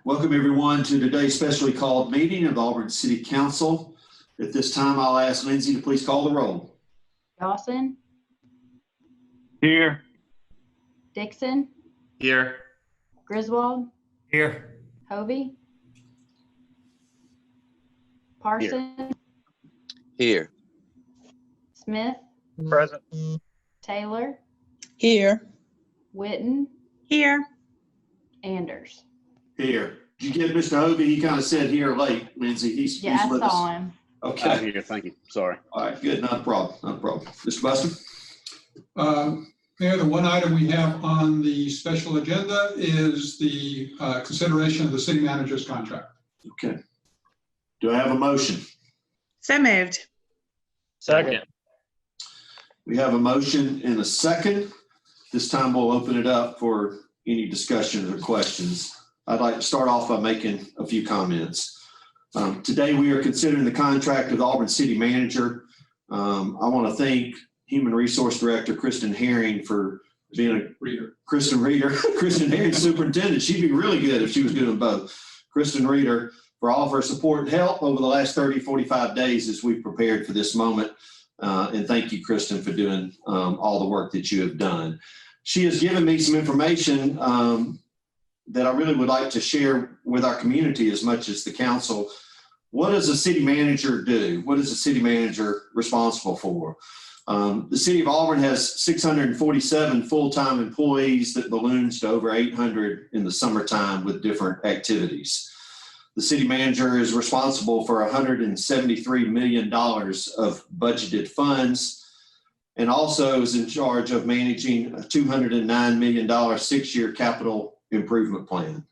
Welcome everyone to today's specially called meeting of the Auburn City Council. At this time, I'll ask Lindsay to please call the roll. Dawson. Here. Dixon. Here. Griswold. Here. Hovey. Parson. Here. Smith. Present. Taylor. Here. Witten. Here. Anders. Here. Did you get Mr. Hovey? He kind of said here late, Lindsay. He's Yeah, with I us. saw him. Okay. Here. Thank you. Sorry. All right. Good. Not a problem. Not a problem. Mr. Buster? Mayor, the one item we have on the special agenda is the consideration of the city manager's contract. Okay. Do I have a motion? So moved. Second. We have a motion and a second. This time we'll open it up for any discussions or questions. I'd like to start off by making a few comments. Today we are considering the contract with Auburn City Manager. I want to thank Human Resource Director Kristen Herring for being a reader. Kristen Herring Superintendent. She'd be really good if she was doing both. Kristen Reader for all of her support and help over the last 30, 45 days as we prepared for this moment. And thank you, Kristen, for doing all the work that you have done. She has given me some information that I really would like to share with our community as much as the council. What does a city manager do? What is a city manager responsible for? The city of Auburn has 647 full-time employees that balloons to over 800 in the summertime with different activities. The city manager is responsible for $173 million of budgeted funds and also is in charge of managing a $209 million 6-year capital improvement plan.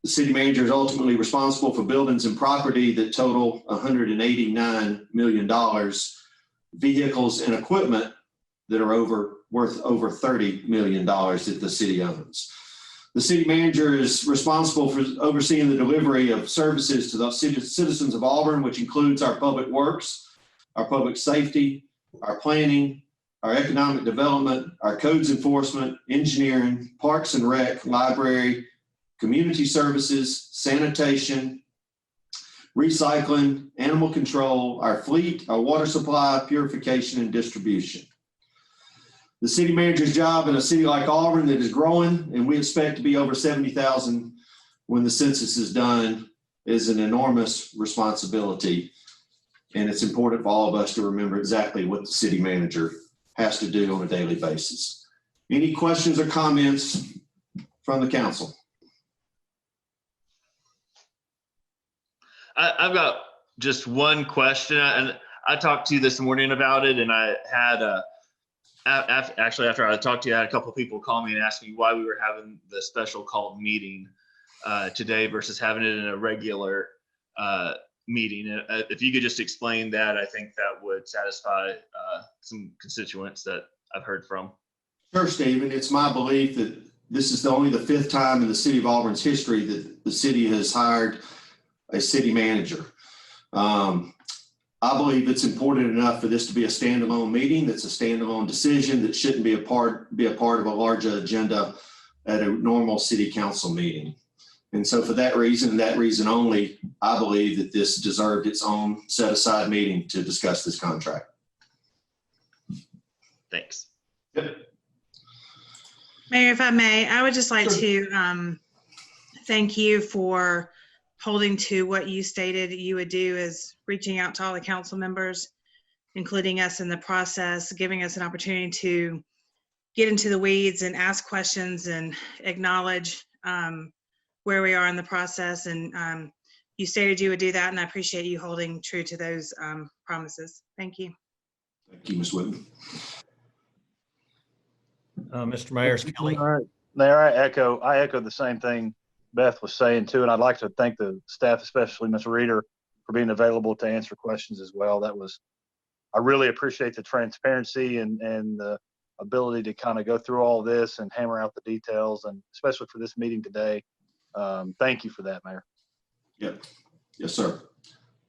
The city manager is ultimately responsible for buildings and property that total $189 million, vehicles and equipment that are worth over $30 million that the city owns. The city manager is responsible for overseeing the delivery of services to the citizens of Auburn, which includes our public works, our public safety, our planning, our economic development, our codes enforcement, engineering, parks and rec, library, community services, sanitation, recycling, animal control, our fleet, our water supply, purification, and distribution. The city manager's job in a city like Auburn that is growing, and we expect to be over 70,000 when the census is done, is an enormous responsibility. And it's important for all of us to remember exactly what the city manager has to do on a daily basis. Any questions or comments from the council? I've got just one question, and I talked to you this morning about it, and I had after I talked to you, I had a couple of people call me and ask me why we were having the special called meeting today versus having it in a regular meeting. If you could just explain that, I think that would satisfy some constituents that I've heard from. Sure, Stephen. It's my belief that this is only the 5th time in the city of Auburn's history that the city has hired a city manager. I believe it's important enough for this to be a standalone meeting. That's a standalone decision that shouldn't be a part of a larger agenda at a normal city council meeting. And so for that reason only, I believe that this deserved its own set aside meeting to discuss this contract. Thanks. Yep. Mayor, if I may, I would just like to thank you for holding to what you stated you would do, is reaching out to all the council members, including us in the process, giving us an opportunity to get into the weeds and ask questions and acknowledge where we are in the process. And you stated you would do that, and I appreciate you holding true to those promises. Thank you. Thank you, Ms. Whitman. Mr. Mayor, Kelly. All right, Mayor, I echo the same thing Beth was saying too, and I'd like to thank the staff, especially Ms. Reader, for being available to answer questions as well. I really appreciate the transparency and the ability to kind of go through all this and hammer out the details, and especially for this meeting today. Thank you for that, Mayor. Yep. Yes, sir.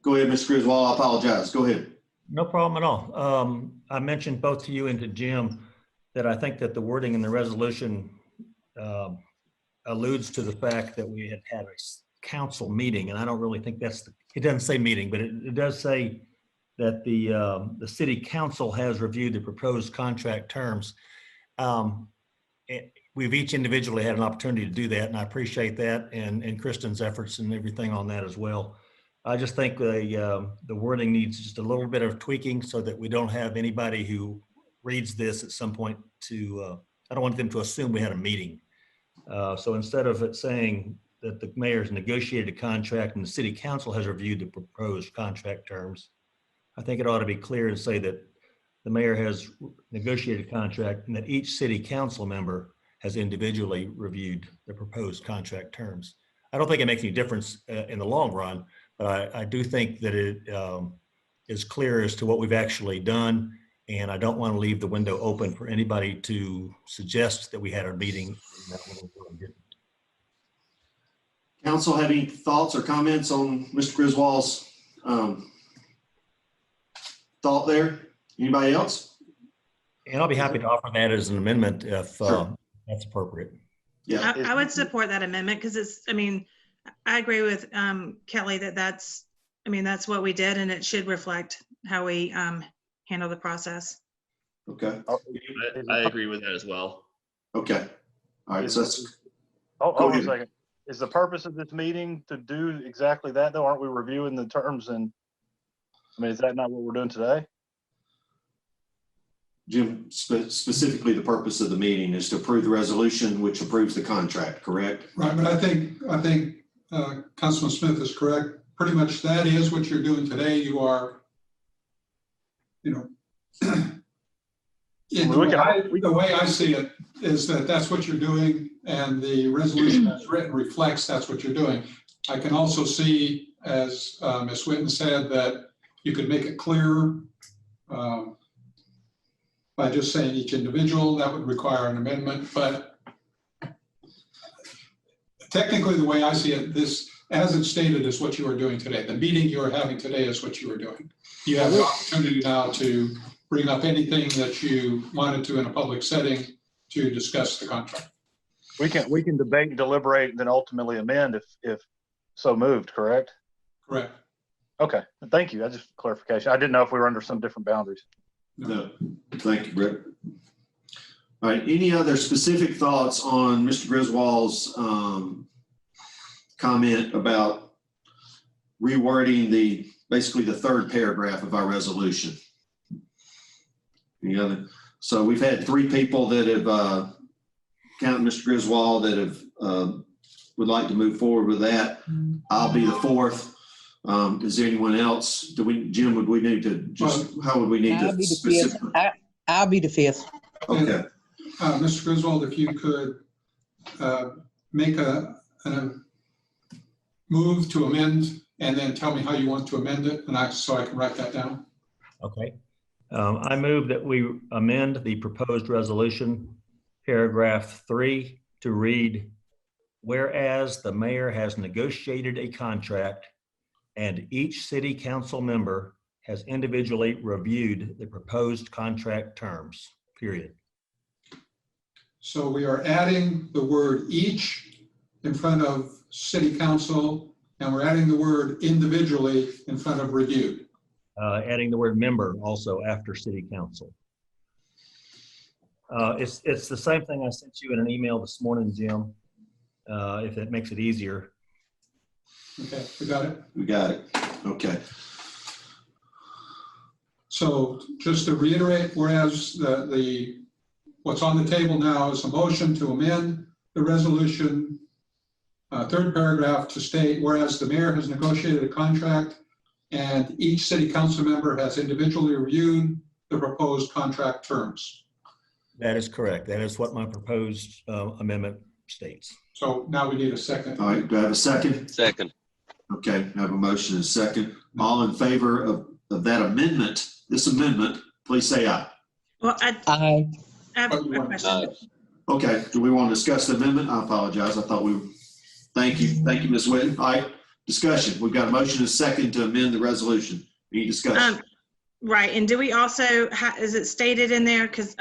Go ahead, Mr. Griswold. I apologize. Go ahead. No problem at all. I mentioned both to you and to Jim that I think that the wording in the resolution alludes to the fact that we had had a council meeting, and I don't really think that's, it doesn't say meeting, but it does say that the city council has reviewed the proposed contract terms. We've each individually had an opportunity to do that, and I appreciate that, and Kristen's efforts and everything on that as well. I just think the wording needs just a little bit of tweaking so that we don't have anybody who reads this at some point to, I don't want them to assume we had a meeting. So instead of it saying that the mayor's negotiated a contract and the city council has reviewed the proposed contract terms, I think it ought to be clear and say that the mayor has negotiated a contract and that each city council member has individually reviewed the proposed contract terms. I don't think it makes any difference in the long run, but I do think that it is clear as to what we've actually done. And I don't want to leave the window open for anybody to suggest that we had a meeting. Council, have any thoughts or comments on Mr. Griswold's thought there? Anybody else? And I'll be happy to offer that as an amendment if Sure. that's appropriate. Yeah. I would support that amendment because it's, I mean, I agree with Kelly that that's what we did and it should reflect how we handle the process. Okay. I agree with that as well. Okay. All right. So that's, Hold Go on a ahead. second. Is the purpose of this meeting to do exactly that though? Aren't we reviewing the terms and, I mean, is that not what we're doing today? Jim, specifically the purpose of the meeting is to approve the resolution which approves the contract, correct? Right, but I think Councilman Smith is correct. Pretty much that is what you're doing today. You are, the way I see it is that that's what you're doing and the resolution as written reflects that's what you're doing. I can also see, as Ms. Whitten said, that you could make it clearer by just saying each individual. That would require an amendment, but technically the way I see it, this, as it's stated, is what you are doing today. The meeting you are having today is what you are doing. You have the opportunity now to bring up anything that you wanted to in a public setting to discuss the contract. We can debate and deliberate and then ultimately amend if so moved, correct? Correct. Okay, thank you. I just clarification. I didn't know if we were under some different boundaries. No. Thank you, Brett. All right. Any other specific thoughts on Mr. Griswold's comment about rewording basically the third paragraph of our resolution? Any other? So we've had 3 people that have, counting Mr. Griswold, that have would like to move forward with that. I'll be the 4th. Is there anyone else? Jim, would we need to how would we need I'll to be the specifically? 5th. I'll be the 5th. Okay. Mr. Griswold, if you could make a move to amend and then tell me how you want to amend it, and so I can write that down. Okay. I move that we amend the proposed resolution, paragraph 3, to read, whereas the mayor has negotiated a contract and each city council member has individually reviewed the proposed contract terms, period. So we are adding the word each in front of city council, and we're adding the word individually in front of reviewed. Adding the word member also after city council. It's the same thing I sent you in an email this morning, Jim, if that makes it easier. Okay, we got it. We got it. Okay. So just to reiterate, whereas what's on the table now is a motion to amend the resolution, third paragraph, to state, whereas the mayor has negotiated a contract and each city council member has individually reviewed the proposed contract terms. That is correct. That is what my proposed amendment states. So now we need a second. All right. Do I have a second? Second. Okay. I have a motion and a second. All in favor of that amendment, this amendment, please say aye. Well, Aye. I have a question. Okay. Do we want to discuss the amendment? I apologize. I thought thank you. Thank you, Ms. Whitten. All right. Discussion. We've got a motion and a second to amend the resolution. Any discussion? Right, and do we also, is it stated in there, because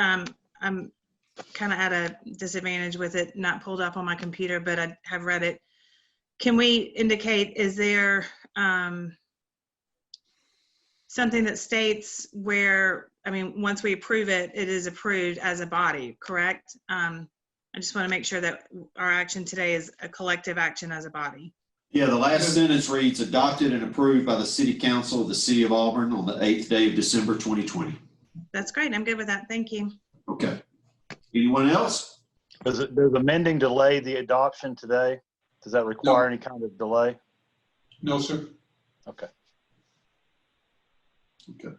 kind of at a disadvantage with it not pulled up on my computer, but I have read it. Can we indicate, is there something that states where, I mean, once we approve it, it is approved as a body, correct? I just want to make sure that our action today is a collective action as a body. Yeah, the last sentence reads, adopted and approved by the City Council of the City of Auburn on the 8th day of December 2020. That's great. I'm good with that. Thank you. Okay. Anyone else? Does amending delay the adoption today? Does that require any kind of delay? No, sir. Okay. Okay.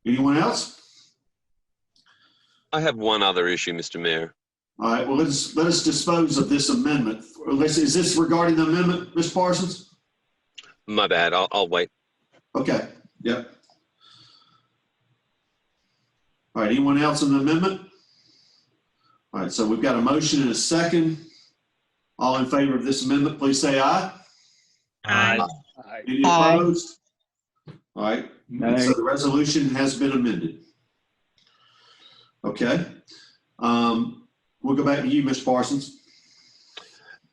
Anyone else? I have one other issue, Mr. Mayor. All right, well, let us dispose of this amendment. Is this regarding the amendment, Ms. Parsons? My bad. I'll wait. Okay, yep. All right, anyone else on the amendment? All right, so we've got a motion and a second. All in favor of this amendment, please say aye. Aye. Any opposed? All right, so the resolution has been amended. Okay. We'll go back to you, Ms. Parsons.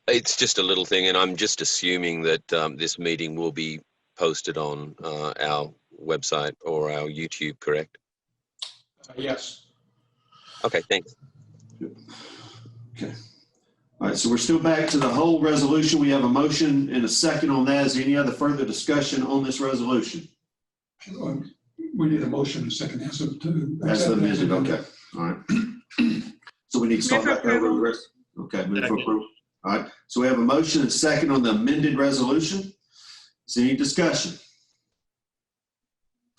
It's just a little thing, and I'm just assuming that this meeting will be posted on our website or our YouTube, correct? Yes. Okay, thanks. Okay. All right, so we're still back to the whole resolution. We have a motion and a second on that. Is there any other further discussion on this resolution? We need a motion and a second as of to. As amended, okay. All right. So we need to start Move for back over the approval. rest. Okay, move for approval. All right, so we have a motion and a second on the amended resolution. Is there any discussion?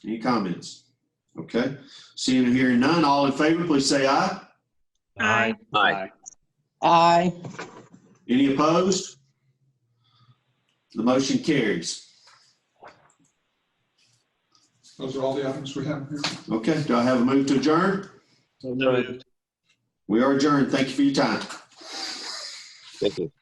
Any comments? Okay, seeing and hearing none, all in favor, please say aye. Aye. Aye. Aye. Any opposed? The motion carries. Those are all the items we have here. Okay, do I have a move to adjourn? So moved. We are adjourned. Thank you for your time. Thank you.